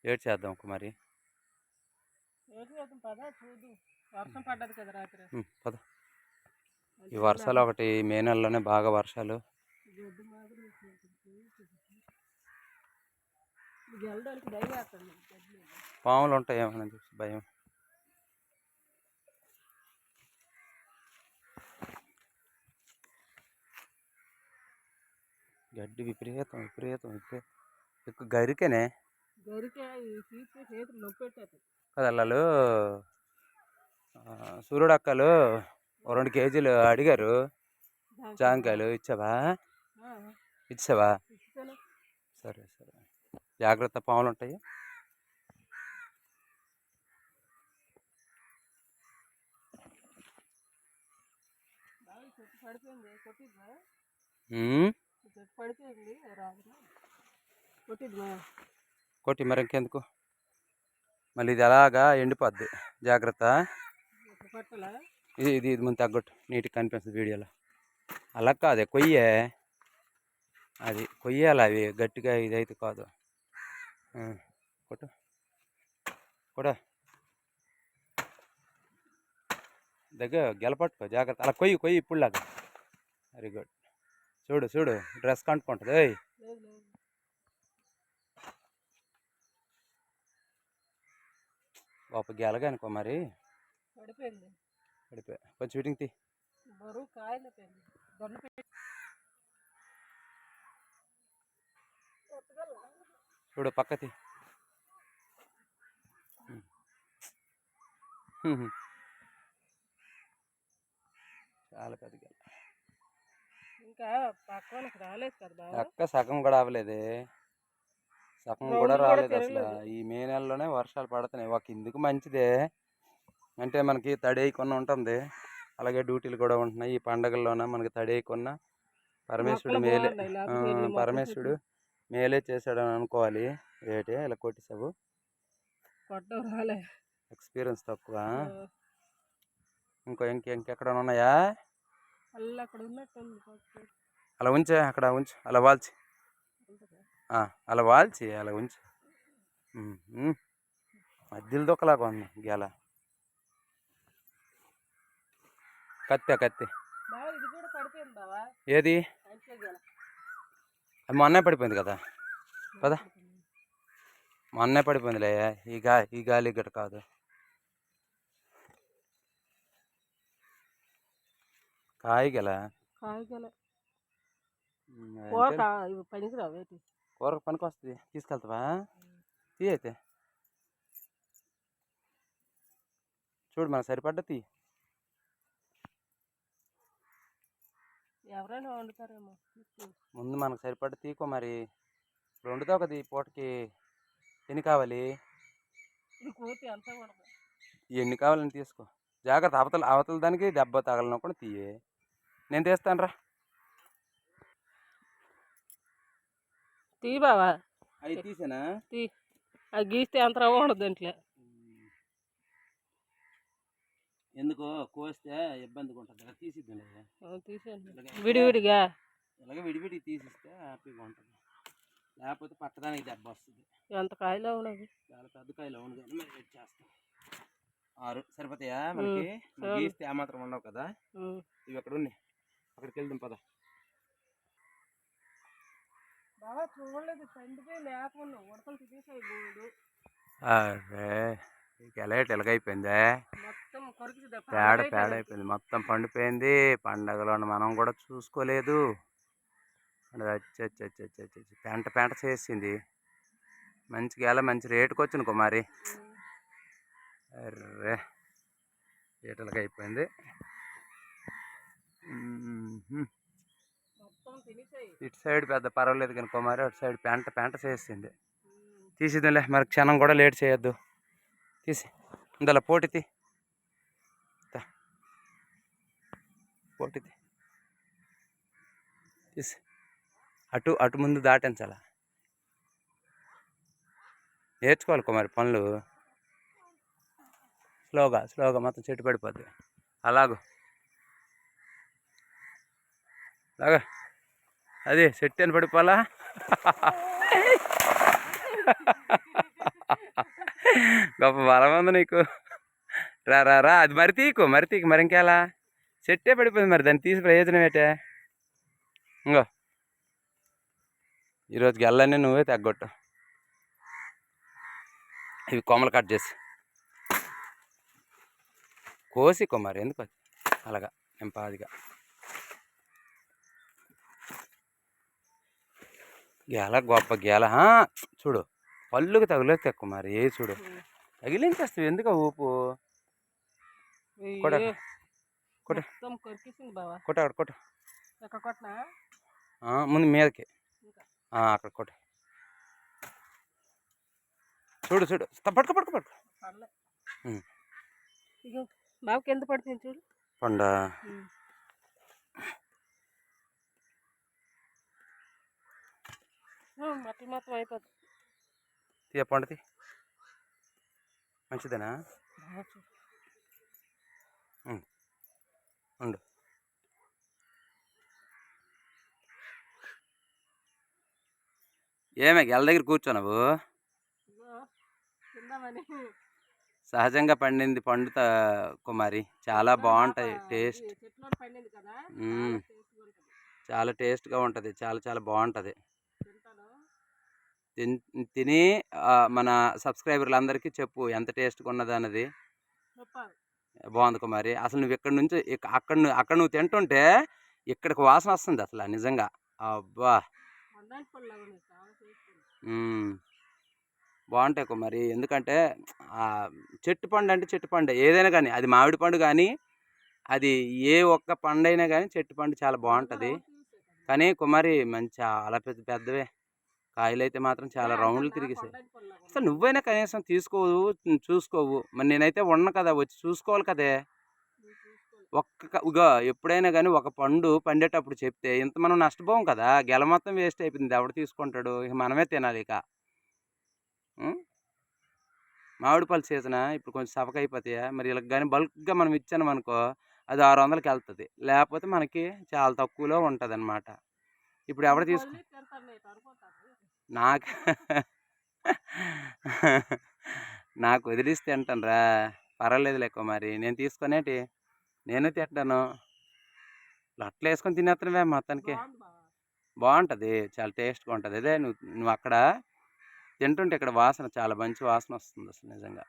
ఏడ్ చేద్దాం కుమారి. వర్షం పడ్డది కదా రాత్రి. పద. ఈ వర్షాలు ఒకటి మే నెలలోనే బాగా వర్షాలు. పాములు ఉంటాయేమో చూసి భయం. గడ్డి విపరీతం విపరీతం విపరీతం ఎక్కువ గరికేనే కదా. వాళ్ళు సూర్యుడక్కలు 2 కేజీలు అడిగారు జాంకాయలు. ఇచ్చావా? సరే సరే, జాగ్రత్త, పాములు ఉంటాయి. కొట్టి మరి ఇంకెందుకు, మళ్ళీ ఇది అలాగా ఎండిపోద్ది. జాగ్రత్త. ఇది ఇది ఇది ముందు తగ్గట్టు నీట్గా కనిపిస్తుంది వీడియోలో. అలా కాదే, కొయ్యే, అది కొయ్యాలి. అవి గట్టిగా ఇదైతే కాదు. కొట్టు కూడా దగ్గర గెలపట్టుకో, జాగ్రత్త. అలా కొయ్యి కొయ్యి ఇప్పుడులాగా. Very good. చూడు చూడు, డ్రెస్ కంటుకుంటుంది. గొప్ప గెలగానుకో మరి. పడిపోయా. కొంచెం వీటింగ్ తీ. చూడు పక్కతి. చాలా పెద్ద గెల. ఇంకా పక్కనకి రాలేదు కదా. అక్క సగం కూడా అవ్వలేదే, సగం కూడా రాలేదు అసలు. ఈ మే నెలలోనే వర్షాలు పడుతున్నాయి. ఒక ఇందుకు మంచిదే, అంటే మనకి తడేయకుండా ఉంటుంది. అలాగే డ్యూటీలు కూడా ఉంటున్నాయి. ఈ పండగల్లోన మనకి తడేయకుండా పరమేశ్వరుడు మేలే చేశాడు అని అనుకోవాలి. ఏటే ఇలా కొట్టేసావు, ఎక్స్పీరియన్స్ తక్కువ. ఇంకెక్కడ ఉన్నాయా? అలా ఉంచే, అక్కడ ఉంచు, అలా వాల్చి, అలా వాల్చి, అలా ఉంచు. మధ్యలో దొక్కలాగా ఉంది గెల. కత్తి ఏది? అది మొన్నే పడిపోయింది కదా. పద, మొన్నే పడిపోయిందిలే. ఈ గాలి గట్ట కాదు. కాయగల కూరకు పనికి వస్తుంది. తీసుకెళ్తావా? తీ అయితే చూడు, మనకు సరిపడ్డ తీ. ఎవరైనా వండుతారేమో, ముందు మనకు సరిపడ్డ తీకో మరి. వండుతావు కదా ఈ పూటకి. ఎన్ని కావాలి? ఎన్ని కావాలని తీసుకో. జాగ్రత్త, అవతల దానికి దెబ్బ తగలనకుండా తీయే. నేను తీస్తాను రా. తీ బావా. అవి తీసేనా? అది గీస్తే అంత రవ్వ ఉండదు దాంట్లో. ఎందుకో కోస్తే ఇబ్బందిగా ఉంటుంది. తీసేయండి విడివిడిగా. ఇలాగే విడివిడి తీసిస్తే హ్యాపీగా ఉంటుంది. లేకపోతే పట్టడానికి దెబ్బ వస్తుంది. ఎంత కాయలో ఉన్నది, చాలా పెద్ద కాయలో ఉంది. కానీ మరి వెయిట్ చేస్తాం. 6 సరిపోతాయా మనకి? గీస్తే ఆ మాత్రం ఉండవు కదా. ఇవి అక్కడ ఉన్నాయి, అక్కడికి వెళ్దాం పద. చూడలేదు, పండిపోయి లేకుండా ఉడకలు తినేసాయి. ఎలాగైపోయిందే, పేడ అయిపోయింది, మొత్తం పండిపోయింది. పండగలో మనం కూడా చూసుకోలేదు. పెంట చేసింది. మంచి గెల, మంచి రేటుకి వచ్చింది కుమారి. అర్రే రేటులకి అయిపోయింది. ఇటు సైడ్ పెద్ద పర్వాలేదు కానీ కుమారి, అటు సైడ్ పెంట చేసింది. తీసిద్దాంలే మరి, క్షణం కూడా లేట్ చేయొద్దు. తీసి ఇందులో పోటీ తీసి అటు ముందు దాటించాల. నేర్చుకోవాలి కుమారి పనులు. స్లోగా మొత్తం చెట్టు పడిపోద్ది. అలాగా అది చెట్టు అని పడిపోవాలా. గొప్ప బలం ఉంది నీకు. రా రా రా, అది మరి తీకు మరి ఇంకేలా చెట్టే పడిపోయింది, మరి దాన్ని తీసి ప్రయోజనం ఏంటే. ఇంకో ఈరోజు గెల్లన్నీ నువ్వే తగ్గొట్టు, ఇవి కొమ్మలు కట్ చేసి కోసి కొమ్మారు ఎందుకు అలాగా ఎంపాదిగా. గేల గొప్ప గేల, చూడు పళ్ళుకి తగులేదు తక్కువ మరి ఏ చూడు తగిలించేస్తావు ఎందుకు ఊపు. కొట్ట కొట్ట కొట్ట అక్కడ కొట్ట, ముందు మీదకి అక్కడ కొట్ట. చూడు చూడు పట్టుకో పట్టుకో పట్టుకో. బాబుకి ఎంత పడుతుంది చూడు పండ. మట్టి మొత్తం అయిపోతుంది. తీయ పండుది మంచిదేనా ఉండు. ఏమే గెల దగ్గర కూర్చోనవు, సహజంగా పండింది పండుతా కుమారి, చాలా బాగుంటాయి టేస్ట్. చాలా టేస్ట్గా ఉంటుంది, చాలా చాలా బాగుంటుంది. తిని మన సబ్స్క్రైబర్లందరికీ చెప్పు ఎంత టేస్ట్గా ఉన్నది అన్నది. బాగుంది కుమారి. అసలు నువ్వు ఇక్కడ నుంచి అక్కడ నువ్వు తింటుంటే ఇక్కడికి వాసన వస్తుంది అసలు నిజంగా. అబ్బా బాగుంటాయి కుమారి. ఎందుకంటే చెట్టు పండు అంటే చెట్టు పండు ఏదైనా కానీ, అది మామిడి పండు కానీ అది ఏ ఒక్క పండు అయినా కానీ చెట్టు పండు చాలా బాగుంటుంది. కానీ కుమారి మంచి చాలా పెద్ద పెద్దవే కాయలు అయితే మాత్రం చాలా రౌండ్లు తిరిగేసాయి. అసలు నువ్వైనా కనీసం తీసుకోవు చూసుకోవు, మరి నేనైతే ఉండను కదా, వచ్చి చూసుకోవాలి కదే. ఇగో ఎప్పుడైనా కానీ ఒక పండు పండేటప్పుడు చెప్తే ఇంత మనం నష్టపోం కదా, గెల మొత్తం వేస్ట్ అయిపోయింది, ఎవడు తీసుకుంటాడు, ఇక మనమే తినాలి. ఇక మామిడి పళ్ళు సీజనా ఇప్పుడు కొంచెం సవక అయిపోతాయా, మరి ఇలా కానీ బల్క్గా మనం ఇచ్చాను అనుకో అది 600కి వెళ్తుంది, లేకపోతే మనకి చాలా తక్కువలో ఉంటుంది అన్నమాట. ఇప్పుడు ఎవరు తీసుకో నాకు వదిలిస్తే అంటాను రా, పర్వాలేదు లేక మరి నేను తీసుకునేటి నేను తింటాను. అట్లా వేసుకొని తినేస్తానువే మొత్తానికి బాగుంటుంది, చాలా టేస్ట్గా ఉంటుంది. అదే నువ్వు అక్కడ తింటుంటే ఇక్కడ వాసన చాలా మంచి వాసన వస్తుంది అసలు నిజంగా.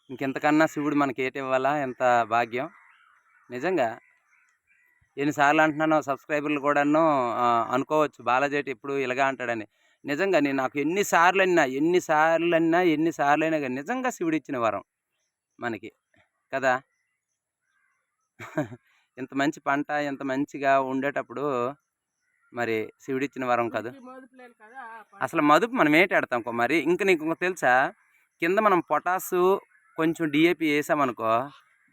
ఇంకెంతకన్నా శివుడు మనకి ఏటి ఇవ్వాలా, ఎంత భాగ్యం నిజంగా. ఎన్నిసార్లు అంటున్నాను, సబ్స్క్రైబర్లు కూడాను అనుకోవచ్చు బాలాజేటి ఎప్పుడు ఇలాగా అంటాడని. నిజంగా నేను నాకు ఎన్నిసార్లు అయినా కానీ నిజంగా శివుడు ఇచ్చిన వరం మనకి కదా. ఇంత మంచి పంట ఎంత మంచిగా ఉండేటప్పుడు మరి శివుడిచ్చిన వరం కాదు. అసలు మదుపు మనం ఏంటి ఆడతాం మరి. ఇంకా నీకు తెలుసా, కింద మనం పొటాసు కొంచెం డిఏపి వేసామనుకో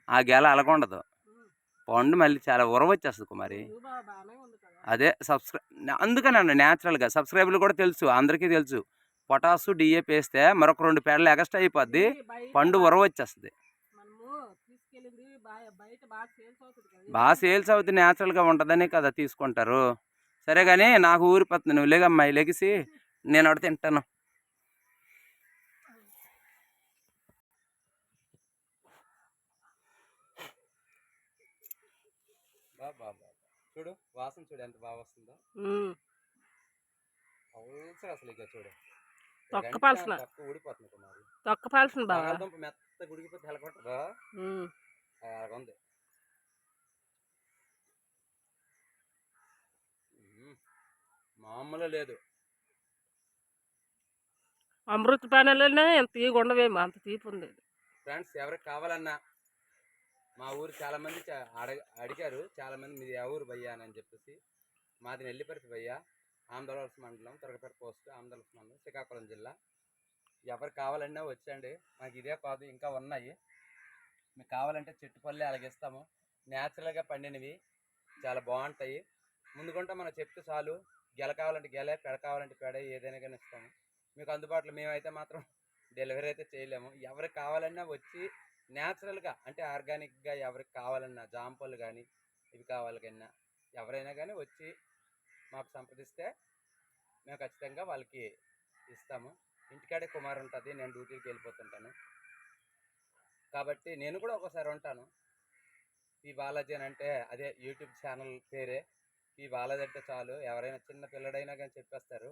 ఆ గెల అలాగుండదు, పండు మళ్ళీ చాలా ఉరవచ్చేస్తుంది కుమారి. అదే అందుకని అన్న న్యాచురల్గా సబ్స్క్రైబర్లు కూడా తెలుసు, అందరికీ తెలుసు, పొటాసు డిఏపి వేస్తే మరొక 2 పేడలు ఎక్స్ట్రా అయిపోద్ది, పండు ఉరవచ్చేస్తుంది. బాగా సేల్స్ అవుతుంది, న్యాచురల్గా ఉంటుందని కదా తీసుకుంటారు. సరే కానీ నాకు ఊరిపోతుంది, నువ్వు లేగమ్మాయి లెగిసి నేను అడితే తింటాను. చూడు వాసన చూడు ఎంత బాగా వస్తుందో అసలు. ఇక చూడు ఊడిపోతుంది మెత్త గుడికిపోతే హెలకొట్టదా అలాగుంది. మామూలు లేదు, అమృత పానీయాలనే ఎంత తీగ ఉండవేమో అంత తీపి ఉంది. ఫ్రెండ్స్ ఎవరికి కావాలన్నా మా ఊరు చాలామంది అడిగారు, చాలామంది మీది ఏ ఊరు భయ్యా అని చెప్పేసి. మాది నెల్లిపర్తి భయ్యా, ఆంధ్రవలస మండలం, తురగపేట పోస్ట్, ఆంధ్రవలస మండలం, శ్రీకాకుళం జిల్లా. ఎవరు కావాలన్నా వచ్చండి, మాకు ఇదే కాదు ఇంకా ఉన్నాయి. మీకు కావాలంటే చెట్టుపల్లి అలాగిస్తాము, న్యాచురల్గా పండినవి చాలా బాగుంటాయి. ముందుకుంటే మనం చెప్తే చాలు, గెల కావాలంటే గెలే, పెడ కావాలంటే పెడ, ఏదైనా కానీ ఇస్తాము మీకు అందుబాటులో. మేమైతే మాత్రం డెలివరీ అయితే చేయలేము. ఎవరికి కావాలన్నా వచ్చి న్యాచురల్గా అంటే ఆర్గానిక్గా ఎవరికి కావాలన్నా, జాంపళ్ళు కానీ ఇవి కావాలన్నా ఎవరైనా కానీ వచ్చి మాకు సంప్రదిస్తే మేము ఖచ్చితంగా వాళ్ళకి ఇస్తాము. ఇంటికాడే కుమార్ ఉంటుంది, నేను డ్యూటీకి వెళ్ళిపోతుంటాను. కాబట్టి నేను కూడా ఒక్కోసారి ఉంటాను. పి బాలాజీ అని అంటే అదే యూట్యూబ్ ఛానల్ పేరే. పి బాలాజీ అంటే చాలు, ఎవరైనా చిన్న పిల్లడైనా కానీ చెప్పేస్తారు.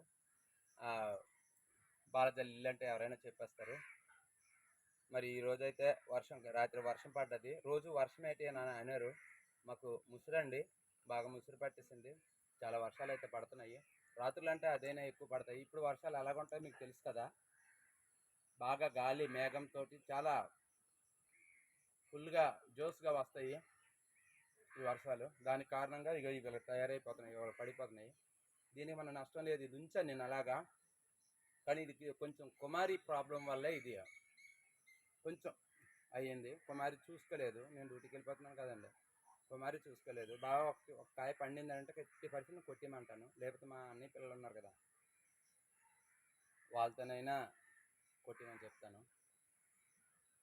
బాలాజీ ఇల్లు అంటే ఎవరైనా చెప్పేస్తారు. మరి ఈ రోజైతే రాత్రి వర్షం పడ్డది. రోజు వర్షం ఏంటి అని అన్నారు. మాకు ముసురండి, బాగా ముసురు పట్టేసింది. చాలా వర్షాలు అయితే పడుతున్నాయి. రాత్రులు అంటే అదైనా ఎక్కువ పడతాయి. ఇప్పుడు వర్షాలు ఎలాగుంటాయో మీకు తెలుసు కదా. బాగా గాలి మేఘంతో చాలా ఫుల్గా జోస్గా వస్తాయి ఈ వర్షాలు. దానికి కారణంగా ఇవాళ తయారైపోతున్నాయి, ఇవాళ పడిపోతున్నాయి. దీనికి మన నష్టం లేదు, ఇది ఉంచాను నేను అలాగా. కానీ ఇది కొంచెం కుమారి ప్రాబ్లం వల్లే ఇది కొంచెం అయ్యింది. కుమారి చూసుకోలేదు, నేను డ్యూటీకి వెళ్ళిపోతున్నాను కదండి. కుమారి చూసుకోలేదు. బాగా ఒక కాయ పండిందంటే 50% కొట్టేయమంటాను. లేకపోతే మా అన్నయ్య పిల్లలు ఉన్నారు కదా, వాళ్ళతోనైనా కొట్టేయమని చెప్తాను.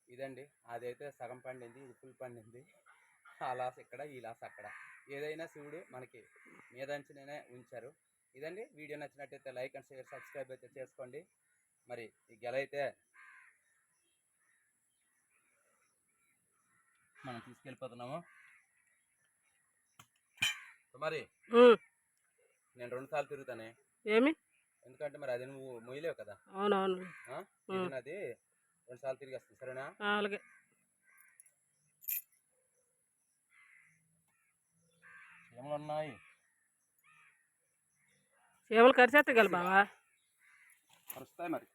ఇదండి, అదైతే సగం పండింది, ఇది ఫుల్ పండింది. ఆ లాస్ ఇక్కడ, ఈ లాస్ అక్కడ. ఏదైనా శివుడు మనకి మీదంచినే ఉంచారు. ఇదండి, వీడియో నచ్చినట్టయితే లైక్ అండ్ షేర్, సబ్స్క్రైబ్ అయితే చేసుకోండి. మరి ఈ గెల అయితే మనం తీసుకెళ్ళిపోతున్నాము. మరి నేను 2 సార్లు తిరుగుతానే. ఏమి? ఎందుకంటే మరి అది నువ్వు మొయ్యలేవు కదా. అవునవును. అది 2 సార్లు తిరిగి వస్తుంది, సరేనా? అలాగే. చీమలు ఉన్నాయి, చీమలు కరిచేస్తాయి కదా బావా. కరుస్తాయి మరి.